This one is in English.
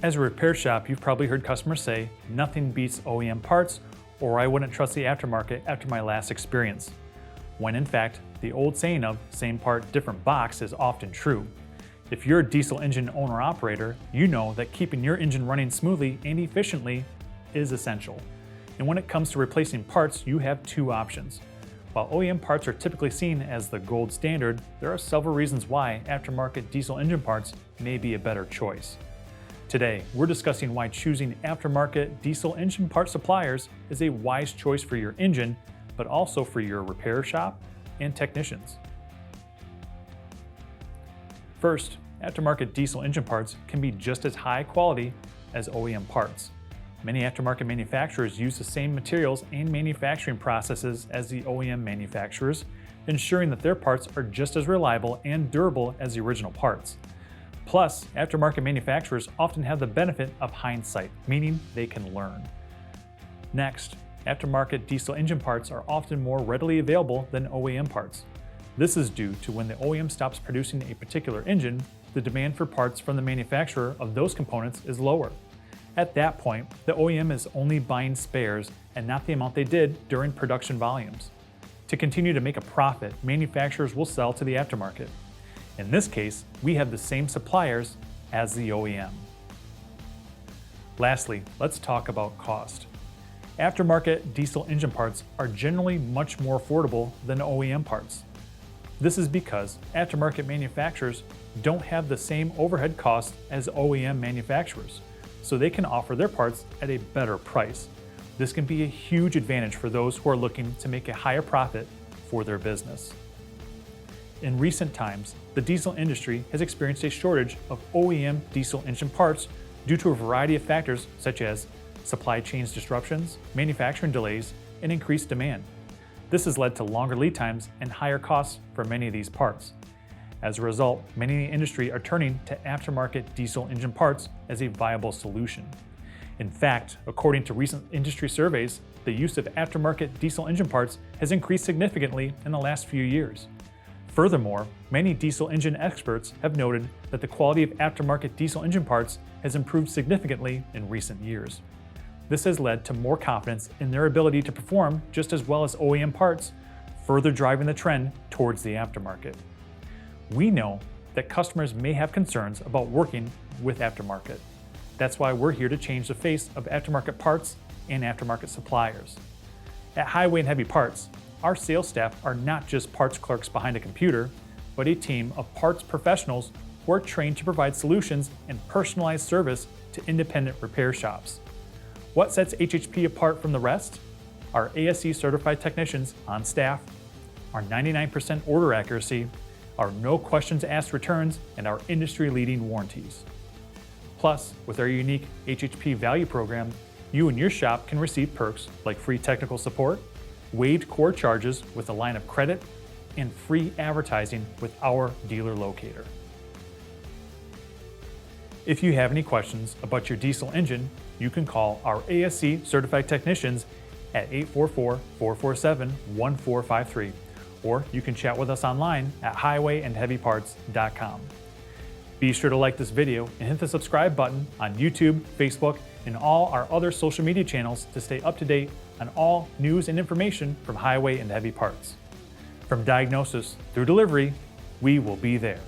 As a repair shop, you've probably heard customers say, "Nothing beats OEM parts," or "I wouldn't trust the aftermarket after my last experience." When in fact, the old saying of "same part, different box" is often true. If you're a diesel engine owner-operator, you know that keeping your engine running smoothly and efficiently is essential. And when it comes to replacing parts, you have two options. While OEM parts are typically seen as the gold standard, there are several reasons why aftermarket diesel engine parts may be a better choice. Today, we're discussing why choosing aftermarket diesel engine part suppliers is a wise choice for your engine, but also for your repair shop and technicians. First, aftermarket diesel engine parts can be just as high quality as OEM parts. Many aftermarket manufacturers use the same materials and manufacturing processes as the OEM manufacturers, ensuring that their parts are just as reliable and durable as the original parts. Plus, aftermarket manufacturers often have the benefit of hindsight, meaning they can learn. Next, aftermarket diesel engine parts are often more readily available than OEM parts. This is due to when the OEM stops producing a particular engine, the demand for parts from the manufacturer of those components is lower. At that point, the OEM is only buying spares and not the amount they did during production volumes. To continue to make a profit, manufacturers will sell to the aftermarket. In this case, we have the same suppliers as the OEM. Lastly, let's talk about cost. Aftermarket diesel engine parts are generally much more affordable than OEM parts. This is because aftermarket manufacturers don't have the same overhead costs as OEM manufacturers, so they can offer their parts at a better price. This can be a huge advantage for those who are looking to make a higher profit for their business. In recent times, the diesel industry has experienced a shortage of OEM diesel engine parts due to a variety of factors such as supply chain disruptions, manufacturing delays, and increased demand. This has led to longer lead times and higher costs for many of these parts. As a result, many in the industry are turning to aftermarket diesel engine parts as a viable solution. In fact, according to recent industry surveys, the use of aftermarket diesel engine parts has increased significantly in the last few years. Furthermore, many diesel engine experts have noted that the quality of aftermarket diesel engine parts has improved significantly in recent years. This has led to more confidence in their ability to perform just as well as OEM parts, further driving the trend towards the aftermarket. We know that customers may have concerns about working with aftermarket. That's why we're here to change the face of aftermarket parts and aftermarket suppliers. At Highway and Heavy Parts, our sales staff are not just parts clerks behind a computer, but a team of parts professionals who are trained to provide solutions and personalized service to independent repair shops. What sets HHP apart from the rest? Our ASE certified technicians on staff, our 99% order accuracy, our no questions asked returns, and our industry-leading warranties. Plus, with our unique HHP value program, you and your shop can receive perks like free technical support, waived core charges with a line of credit, and free advertising with our dealer locator. If you have any questions about your diesel engine, you can call our ASE certified technicians at 844-447-1453, or you can chat with us online at highwayandheavyparts.com. Be sure to like this video and hit the subscribe button on YouTube, Facebook, and all our other social media channels to stay up to date on all news and information from Highway and Heavy Parts. From diagnosis through delivery, we will be there.